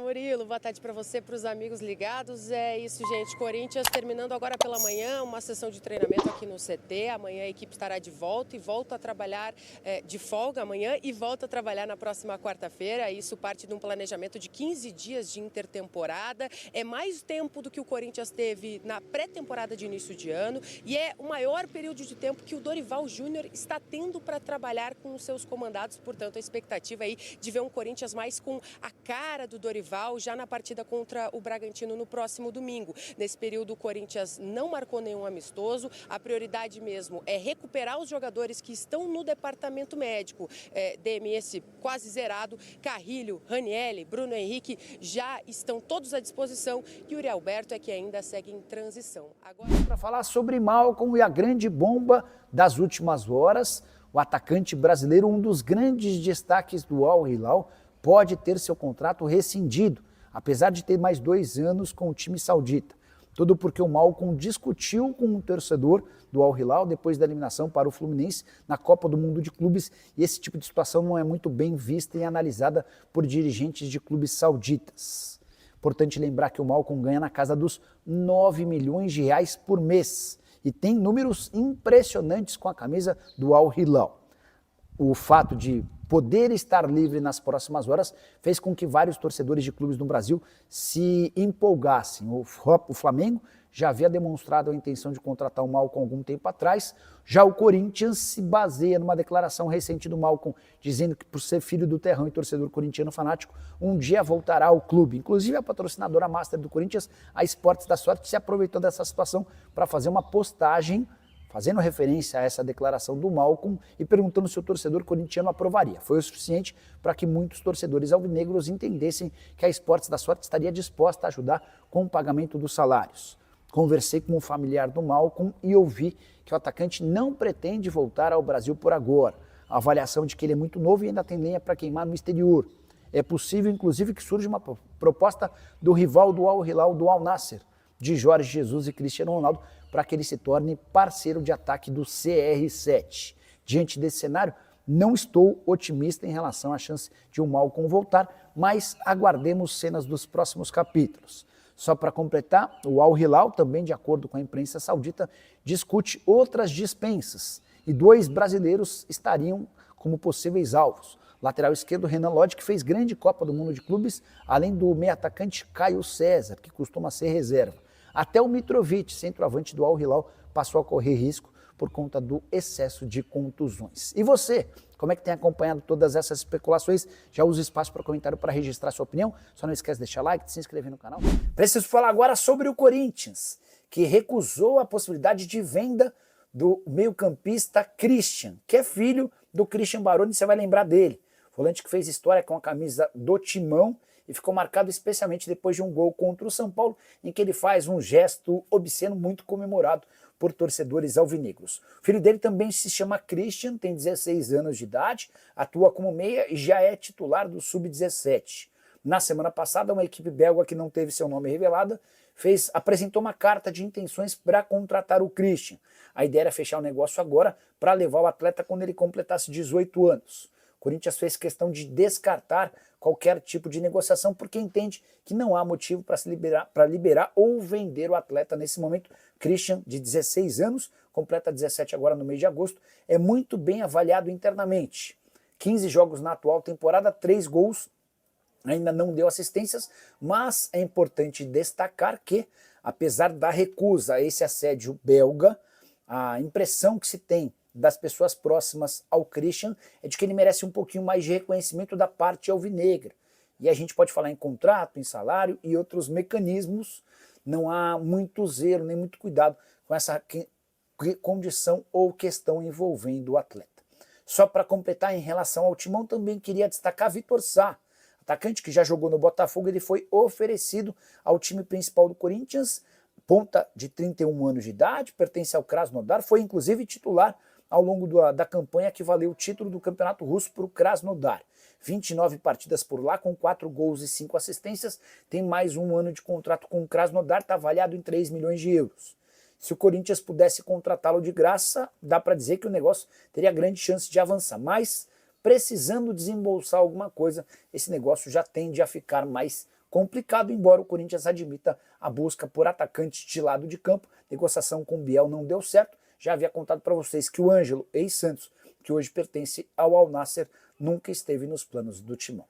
Murilo. Boa tarde para você, para os amigos ligados. É isso, gente. Corinthians terminando agora pela manhã uma sessão de treinamento aqui no CT. Amanhã a equipe estará de volta e volta a trabalhar de folga amanhã e volta a trabalhar na próxima quarta-feira. Isso parte de um planejamento de 15 dias de intertemporada. É mais tempo do que o Corinthians teve na pré-temporada de início de ano e é o maior período de tempo que o Dorival Júnior está tendo para trabalhar com os seus comandados. Portanto, a expectativa aí de ver um Corinthians mais com a cara do Dorival já na partida contra o Bragantino no próximo domingo. Nesse período, o Corinthians não marcou nenhum amistoso. A prioridade mesmo é recuperar os jogadores que estão no departamento médico. DMS quase zerado, Carrilho, Ranielli, Bruno Henrique já estão todos à disposição. E Yuri Alberto é que ainda segue em transição. Agora, para falar sobre Malcom e a grande bomba das últimas horas, o atacante brasileiro, um dos grandes destaques do Al Hilal, pode ter seu contrato rescindido, apesar de ter mais 2 anos com o time saudita. Tudo porque o Malcom discutiu com um torcedor do Al Hilal depois da eliminação para o Fluminense na Copa do Mundo de Clubes, e esse tipo de situação não é muito bem vista e analisada por dirigentes de clubes sauditas. Importante lembrar que o Malcom ganha na casa dos 9 milhões de reais por mês e tem números impressionantes com a camisa do Al Hilal. O fato de poder estar livre nas próximas horas fez com que vários torcedores de clubes no Brasil se empolgassem. O Flamengo já havia demonstrado a intenção de contratar o Malcom algum tempo atrás. Já o Corinthians se baseia numa declaração recente do Malcom, dizendo que por ser filho do terrão e torcedor corintiano fanático, um dia voltará ao clube. Inclusive a patrocinadora master do Corinthians, a Esportes da Sorte, se aproveitou dessa situação para fazer uma postagem fazendo referência a essa declaração do Malcom e perguntando se o torcedor corintiano aprovaria. Foi o suficiente para que muitos torcedores alvinegros entendessem que a Esportes da Sorte estaria disposta a ajudar com o pagamento dos salários. Conversei com um familiar do Malcom e ouvi que o atacante não pretende voltar ao Brasil por agora. A avaliação de que ele é muito novo e ainda tem lenha para queimar no exterior. É possível, inclusive, que surja uma proposta do rival do Al Hilal, do Al Nassr, de Jorge Jesus e Cristiano Ronaldo, para que ele se torne parceiro de ataque do CR7. Diante desse cenário, não estou otimista em relação à chance de o Malcom voltar, mas aguardemos cenas dos próximos capítulos. Só para completar, o Al Hilal, também de acordo com a imprensa saudita, discute outras dispensas e 2 brasileiros estariam como possíveis alvos. Lateral esquerdo Renan Lodge, que fez grande Copa do Mundo de Clubes, além do meio-atacante Caio César, que costuma ser reserva. Até o Mitrovic, centroavante do Al Hilal, passou a correr risco por conta do excesso de contusões. E você, como é que tem acompanhado todas essas especulações? Já usa o espaço para comentário para registrar sua opinião. Só não esquece de deixar like, de se inscrever no canal. Preciso falar agora sobre o Corinthians, que recusou a possibilidade de venda do meio-campista Christian, que é filho do Christian Baroni, você vai lembrar dele. Volante que fez história com a camisa do Timão e ficou marcado especialmente depois de um gol contra o São Paulo, em que ele faz um gesto obsceno muito comemorado por torcedores alvinegros. O filho dele também se chama Christian, tem 16 anos de idade, atua como meia e já é titular do Sub-17. Na semana passada, uma equipe belga que não teve seu nome revelado apresentou uma carta de intenções para contratar o Christian. A ideia era fechar o negócio agora para levar o atleta quando ele completasse 18 anos. O Corinthians fez questão de descartar qualquer tipo de negociação porque entende que não há motivo para liberar ou vender o atleta nesse momento. Christian, de 16 anos, completa 17 agora no mês de agosto, é muito bem avaliado internamente. 15 jogos na atual temporada, 3 gols, ainda não deu assistências, mas é importante destacar que, apesar da recusa a esse assédio belga, a impressão que se tem das pessoas próximas ao Christian é de que ele merece um pouquinho mais de reconhecimento da parte alvinegra. E a gente pode falar em contrato, em salário e outros mecanismos. Não há muito zelo, nem muito cuidado com essa condição ou questão envolvendo o atleta. Só para completar, em relação ao Timão, também queria destacar Vitor Sá, atacante que já jogou no Botafogo. Ele foi oferecido ao time principal do Corinthians, ponta de 31 anos de idade, pertence ao Krasnodar, foi inclusive titular ao longo da campanha que valeu o título do Campeonato Russo para o Krasnodar. 29 partidas por lá, com 4 gols e 5 assistências, tem mais um ano de contrato com o Krasnodar, está avaliado em 3 milhões de euros. Se o Corinthians pudesse contratá-lo de graça, dá para dizer que o negócio teria grande chance de avançar, mas precisando desembolsar alguma coisa, esse negócio já tende a ficar mais complicado, embora o Corinthians admita a busca por atacantes de lado de campo. Negociação com o Biel não deu certo. Já havia contado para vocês que o Ângelo, ex-Santos, que hoje pertence ao Al Nassr, nunca esteve nos planos do Timão.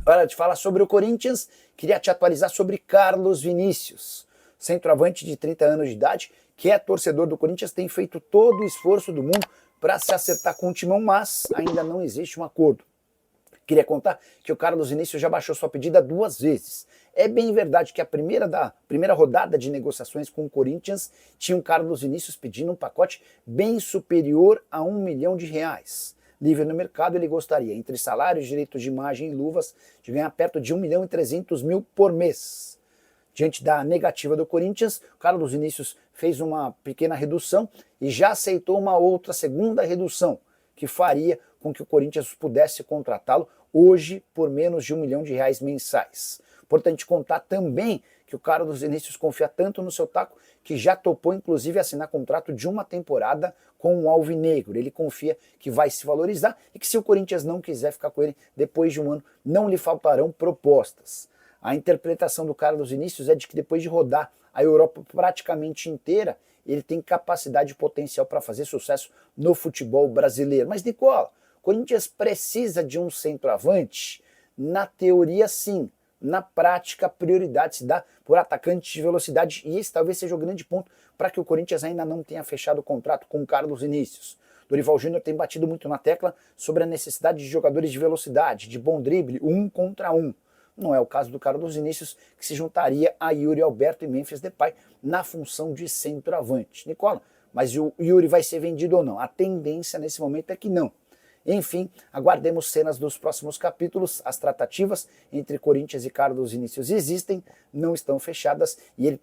Hora de falar sobre o Corinthians, queria te atualizar sobre Carlos Vinícius, centroavante de 30 anos de idade, que é torcedor do Corinthians, tem feito todo o esforço do mundo para se acertar com o Timão, mas ainda não existe um acordo. Queria contar que o Carlos Vinícius já baixou sua pedida 2 vezes. É bem verdade que a primeira rodada de negociações com o Corinthians tinha o Carlos Vinícius pedindo um pacote bem superior a R$1 milhão. Livre no mercado, ele gostaria, entre salários, direitos de imagem e luvas, de ganhar perto de R$1.300.000 por mês. Diante da negativa do Corinthians, o Carlos Vinícius fez uma pequena redução e já aceitou uma outra segunda redução, que faria com que o Corinthians pudesse contratá-lo hoje por menos de R$1 milhão mensais. Importante contar também que o Carlos Vinícius confia tanto no seu taco que já topou inclusive assinar contrato de 1 temporada com o Alvinegro. Ele confia que vai se valorizar e que se o Corinthians não quiser ficar com ele depois de um ano, não lhe faltarão propostas. A interpretação do Carlos Vinícius é de que depois de rodar a Europa praticamente inteira, ele tem capacidade e potencial para fazer sucesso no futebol brasileiro. Mas, Nicola, o Corinthians precisa de um centroavante? Na teoria, sim. Na prática, a prioridade se dá por atacantes de velocidade, e esse talvez seja o grande ponto para que o Corinthians ainda não tenha fechado o contrato com o Carlos Vinícius. Dorival Júnior tem batido muito na tecla sobre a necessidade de jogadores de velocidade, de bom drible, 1 contra 1. Não é o caso do Carlos Vinícius, que se juntaria a Yuri Alberto e Memphis Depay na função de centroavante. Nicola, mas o Yuri vai ser vendido ou não? A tendência nesse momento é que não. Enfim, aguardemos cenas dos próximos capítulos. As tratativas entre Corinthians e Carlos Vinícius existem, não estão fechadas, e ele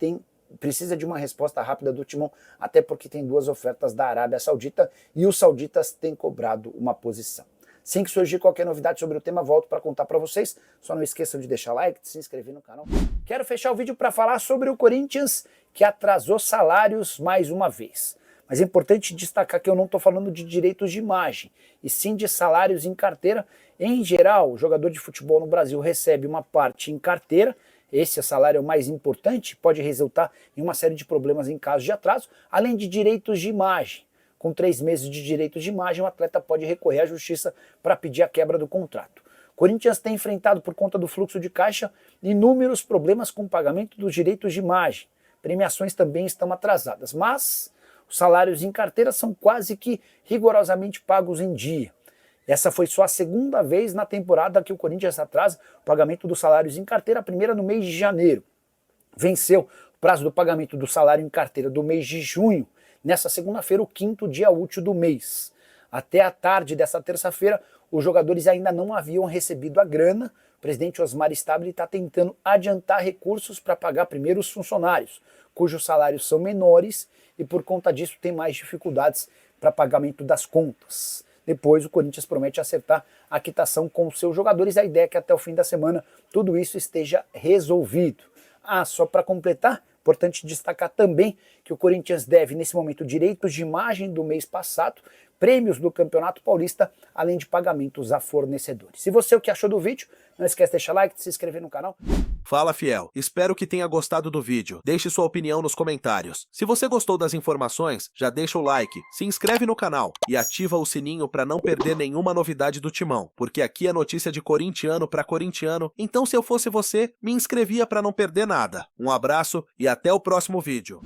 precisa de uma resposta rápida do Timão, até porque tem 2 ofertas da Arábia Saudita e os sauditas têm cobrado uma posição. Assim que surgir qualquer novidade sobre o tema, volto para contar para vocês. Só não esqueçam de deixar like, de se inscrever no canal. Quero fechar o vídeo para falar sobre o Corinthians, que atrasou salários mais uma vez. Mas é importante destacar que eu não estou falando de direitos de imagem, e sim de salários em carteira. Em geral, o jogador de futebol no Brasil recebe uma parte em carteira. Esse salário é o mais importante, pode resultar em uma série de problemas em caso de atraso, além de direitos de imagem. Com 3 meses de direitos de imagem, o atleta pode recorrer à justiça para pedir a quebra do contrato. O Corinthians tem enfrentado, por conta do fluxo de caixa, inúmeros problemas com o pagamento dos direitos de imagem. Premiações também estão atrasadas, mas os salários em carteira são quase que rigorosamente pagos em dia. Essa foi só a 2ª vez na temporada que o Corinthians atrasa o pagamento dos salários em carteira, a primeira no mês de janeiro. Venceu o prazo do pagamento do salário em carteira do mês de junho, nessa segunda-feira, o 5º dia útil do mês. Até a tarde dessa terça-feira, os jogadores ainda não haviam recebido a grana. O presidente Osmar Stabile está tentando adiantar recursos para pagar primeiro os funcionários, cujos salários são menores e por conta disso tem mais dificuldades para pagamento das contas. Depois o Corinthians promete acertar a quitação com os seus jogadores. A ideia é que até o fim da semana tudo isso esteja resolvido. Só para completar, importante destacar também que o Corinthians deve, nesse momento, direitos de imagem do mês passado, prêmios do Campeonato Paulista, além de pagamentos a fornecedores. Se você o que achou do vídeo, não esquece de deixar like, de se inscrever no canal. Fala, fiel. Espero que tenha gostado do vídeo. Deixe sua opinião nos comentários. Se você gostou das informações, já deixa o like, se inscreve no canal e ativa o sininho para não perder nenhuma novidade do Timão, porque aqui é notícia de corintiano para corintiano, então se eu fosse você, me inscrevia para não perder nada. Um abraço e até o próximo vídeo.